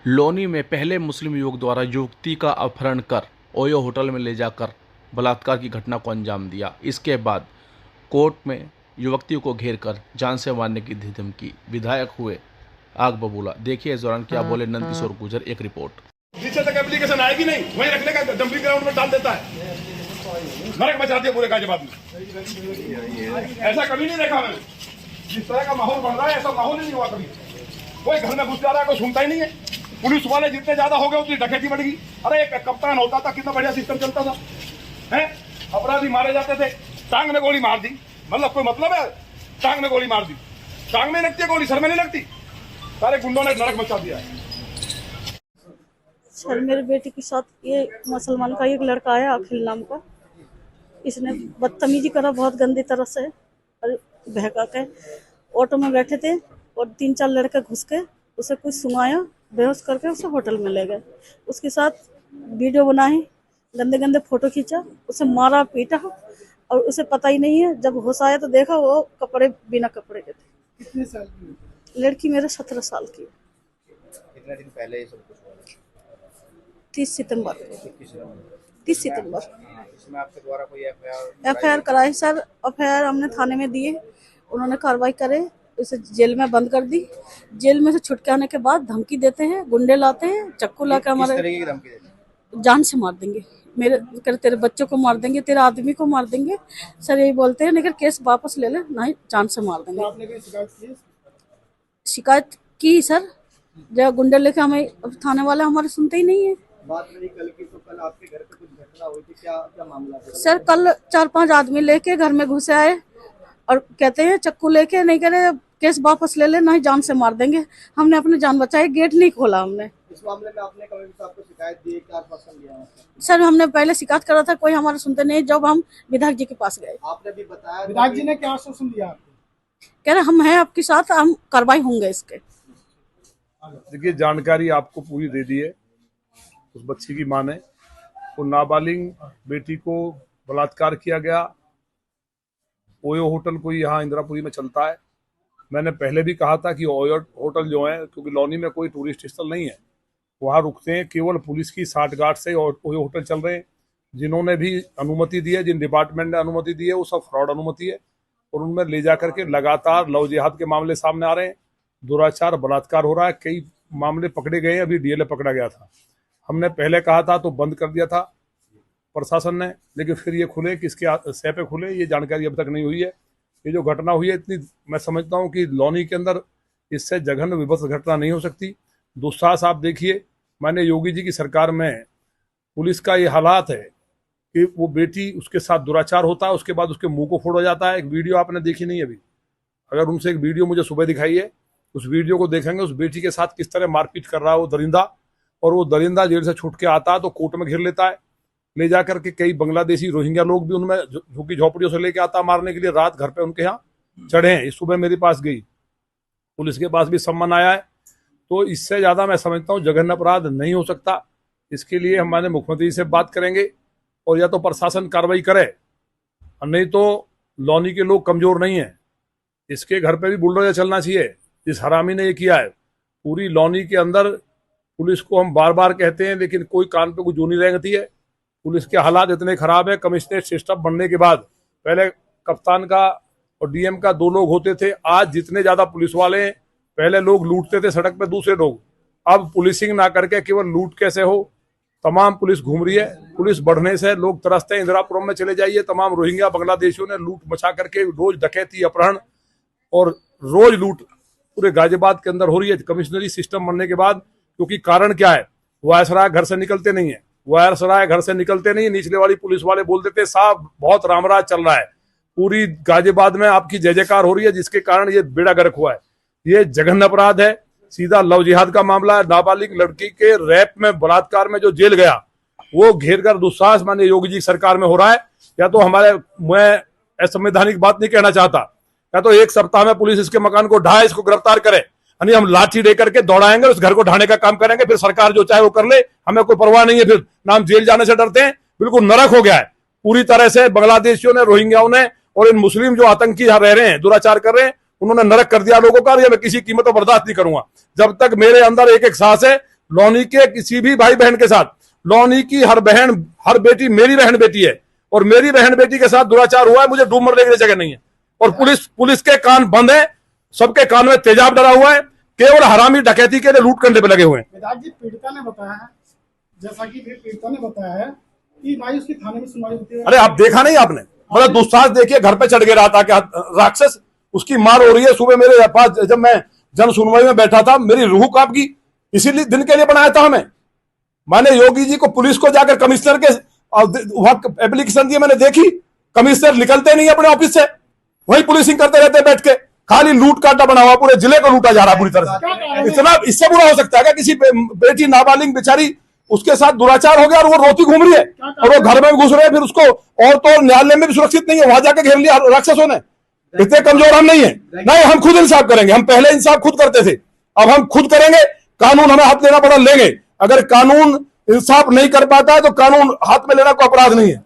लोनी में पहले मुस्लिम युवक द्वारा युवती का अपहरण कर ओयो होटल में ले जाकर बलात्कार की घटना को अंजाम दिया। इसके बाद कोर्ट में युवती को घेर कर जान से मारने की दी धमकी। विधायक हुए आग बबूला। देखिए इस दौरान क्या बोले नंद किशोर गुर्जर। एक रिपोर्ट। नीचे तक एप्लीकेशन आएगी नहीं, वहीं रखने का डंपिंग ग्राउंड में डाल देता है, नरक मचा दिया पूरे गाजियाबाद में। ऐसा कभी नहीं देखा मैंने। जिस तरह का माहौल बन रहा है ऐसा माहौल ही नहीं हुआ कभी। कोई घर में घुस जा रहा है, कोई सुनता ही नहीं है। पुलिस वाले जितने ज्यादा हो गए उतनी डकैती बढ़ गई। अरे एक कप्तान होता था, कितना बढ़िया सिस्टम चलता था। हैं अपराधी मारे जाते थे, टांग में गोली मार दी, मतलब कोई मतलब है? टांग में गोली मार दी, टांग में लगती है गोली, सर में नहीं लगती। सारे गुंडों ने नरक मचा दिया है। सर मेरे बेटे के साथ ये मुसलमान का एक लड़का है अखिल नाम का, इसने बदतमीजी करा बहुत गंदी तरह से और बहका के। ऑटो में बैठे थे और 3-4 लड़के घुस के उसे कुछ सुनाया, बेहोश करके उसे होटल में ले गए। उसके साथ वीडियो बनाई, गंदे गंदे फोटो खींचा, उसे मारा पीटा और उसे पता ही नहीं है। जब होश आया तो देखा वो कपड़े बिना कपड़े के थे। कितने साल की लड़की मेरे 17 साल की। कितने दिन पहले ये सब कुछ हुआ? 30 सितंबर। इसमें आपके द्वारा कोई एफआईआर कराई सर। एफआईआर हमने थाने में दिए, उन्होंने कार्रवाई करे, उसे जेल में बंद कर दी। जेल में से छुट के आने के बाद धमकी देते हैं, गुंडे लाते हैं, चक्कू लाकर किस हमारे तरीके की धमकी देते हैं? जान से मार देंगे, तेरे बच्चों को मार देंगे, तेरे आदमी को मार देंगे। सर यही बोलते हैं, लेकिन केस वापस ले ले, नहीं जान से मार देंगे। आपने कोई शिकायत की? शिकायत की सर, जब गुंडे लेके हमें थाने वाले हमारे सुनते ही नहीं है। बात रही कल की, तो कल आपके घर पे कुछ घटना हुई थी, क्या क्या मामला था? सर कल 4-5 आदमी लेके घर में घुसे आए और कहते हैं चक्कू लेके, नहीं कह रहे केस वापस ले ले, नहीं जान से मार देंगे। हमने अपनी जान बचाई, गेट नहीं खोला हमने। इस मामले में आपने कमिश्नर साहब को शिकायत दी, क्या आश्वासन दिया है? सर हमने पहले शिकायत करा था, कोई हमारे सुनते नहीं। जब हम विधायक जी के पास गए, आपने भी बताया, विधायक जी ने क्या आश्वासन दिया आपको? कह रहे हम हैं आपके साथ, हम कार्रवाई होंगे इसके। देखिए जानकारी आपको पूरी दे दी है। उस बच्ची की मां ने, वो नाबालिग बेटी को बलात्कार किया गया। ओयो होटल कोई यहाँ इंदिरापुरी में चलता है। मैंने पहले भी कहा था कि ओयो होटल जो है, क्योंकि लौनी में कोई टूरिस्ट स्थल नहीं है, वहाँ रुकते हैं केवल पुलिस की साठगांठ से और ओयो होटल चल रहे हैं। जिन्होंने भी अनुमति दी है, जिन डिपार्टमेंट ने अनुमति दी है, वो सब फ्रॉड अनुमति है और उनमें ले जा करके लगातार लव जिहाद के मामले सामने आ रहे हैं, दुराचार बलात्कार हो रहा है। कई मामले पकड़े गए हैं, अभी डीएलए पकड़ा गया था। हमने पहले कहा था तो बंद कर दिया था प्रशासन ने, लेकिन फिर ये खुले, किसके सह पे खुले ये जानकारी अब तक नहीं हुई है। ये जो घटना हुई है, इतनी मैं समझता हूँ कि लौनी के अंदर इससे जघन्य विभत्स घटना नहीं हो सकती। दुस्साहस आप देखिए, मैंने योगी जी की सरकार में पुलिस का ये हालात है कि वो बेटी, उसके साथ दुराचार होता है, उसके बाद उसके मुंह को फोड़ा जाता है। एक वीडियो आपने देखी नहीं अभी, अगर उनसे एक वीडियो मुझे सुबह दिखाई है, उस वीडियो को देखेंगे, उस बेटी के साथ किस तरह मारपीट कर रहा है वो दरिंदा। और वो दरिंदा जेल से छूट के आता है तो कोर्ट में घेर लेता है, ले जाकर के कई बांग्लादेशी रोहिंग्या लोग भी उनमें झुग्गी झोपड़ियों से लेके आता मारने के लिए। रात घर पे उनके यहाँ चढ़े हैं। इस सुबह मेरे पास गई, पुलिस के पास भी सम्मन आया है। तो इससे ज्यादा मैं समझता हूँ जघन्य अपराध नहीं हो सकता। इसके लिए हमारे मुख्यमंत्री से बात करेंगे और या तो प्रशासन कार्रवाई करे, नहीं तो लौनी के लोग कमजोर नहीं है, इसके घर पे भी बुलडोजर चलना चाहिए। इस हरामी ने ये किया है। पूरी लौनी के अंदर पुलिस को हम बार बार कहते हैं, लेकिन कोई कान पे कुछ जूनी रेंगती है। पुलिस के हालात इतने खराब है, कमिश्नरेट सिस्टम बनने के बाद पहले कप्तान का और डीएम का 2 लोग होते थे। आज जितने ज्यादा पुलिस वाले हैं, पहले लोग लूटते थे सड़क पे दूसरे लोग, अब पुलिसिंग ना करके केवल लूट कैसे हो, तमाम पुलिस घूम रही है। पुलिस बढ़ने से लोग तरसते हैं। इंदिरापुरम में चले जाइए, तमाम रोहिंग्या बांग्लादेशियों ने लूट मचा करके रोज डकैती, अपहरण और रोज लूट पूरे गाजियाबाद के अंदर हो रही है कमिश्नरी सिस्टम बनने के बाद। क्योंकि कारण क्या है, वायसराय घर से निकलते नहीं है, वायसराय घर से निकलते नहीं। निचले वाली पुलिस वाले बोल देते साहब बहुत रामराज चल रहा है, पूरी गाजियाबाद में आपकी जय जयकार हो रही है, जिसके कारण ये बेड़ा गर्क हुआ है। ये जघन्य अपराध है, सीधा लव जिहाद का मामला है। नाबालिग लड़की के रेप में, बलात्कार में जो जेल गया, वो घेर कर दुस्साहस माननीय योगी जी सरकार में हो रहा है। या तो हमारे, मैं असंवैधानिक बात नहीं कहना चाहता, या तो 1 सप्ताह में पुलिस इसके मकान को ढाए, इसको गिरफ्तार करे, यानी हम लाठी दे करके दौड़ाएंगे, उस घर को ढाने का काम करेंगे, फिर सरकार जो चाहे वो कर ले, हमें कोई परवाह नहीं है। फिर नाम जेल जाने से डरते हैं, बिल्कुल नरक हो गया है पूरी तरह से। बांग्लादेशियों ने, रोहिंग्याओं ने और इन मुस्लिम जो आतंकी यहाँ रह रहे हैं, दुराचार कर रहे हैं, उन्होंने नरक कर दिया लोगों का। ये मैं किसी कीमत पर बर्दाश्त नहीं करूंगा। जब तक मेरे अंदर एक सांस है, लौनी के किसी भी भाई बहन के साथ, लौनी की हर बहन, हर बेटी मेरी बहन बेटी है, और मेरी बहन बेटी के साथ दुराचार हुआ है, मुझे डूब मरने की जगह नहीं है। और पुलिस के कान बंद है, सबके कान में तेजाब डरा हुआ है, केवल हरामी डकैती के लिए लूट करने पे लगे हुए हैं। विधायक जी, पीड़िता ने बताया है, जैसा कि पीड़िता ने बताया है कि भाई उसकी थाने में सुनवाई होती है। अरे आप देखा नहीं आपने, मतलब दुस्साहस देखिए, घर पे चढ़ के रहा था क्या राक्षस, उसकी मार हो रही है। सुबह मेरे पास जब मैं जन सुनवाई में बैठा था, मेरी रूह कांप गई। इसीलिए दिन के लिए बनाया था हमें। मैंने योगी जी को, पुलिस को जाकर कमिश्नर के वहां एप्लीकेशन दिए, मैंने देखी, कमिश्नर निकलते नहीं अपने ऑफिस से, वही पुलिसिंग करते रहते बैठ के। खाली लूट काटा बना हुआ, पूरे जिले को लूटा जा रहा पूरी तरह से। इतना इससे बुरा हो सकता है क्या? किसी बेटी नाबालिग बेचारी, उसके साथ दुराचार हो गया और वो रोती घूम रही है, और वो घर में घुस रहे हैं, फिर उसको और तो न्यायालय में भी सुरक्षित नहीं है, वहां जाके घेर लिया राक्षसों ने। इतने कमजोर हम नहीं है, नहीं, हम खुद इंसाफ करेंगे। हम पहले इंसाफ खुद करते थे, अब हम खुद करेंगे। कानून हमें हाथ लेना पड़ा लेंगे। अगर कानून इंसाफ नहीं कर पाता है तो कानून हाथ में लेना कोई अपराध नहीं है।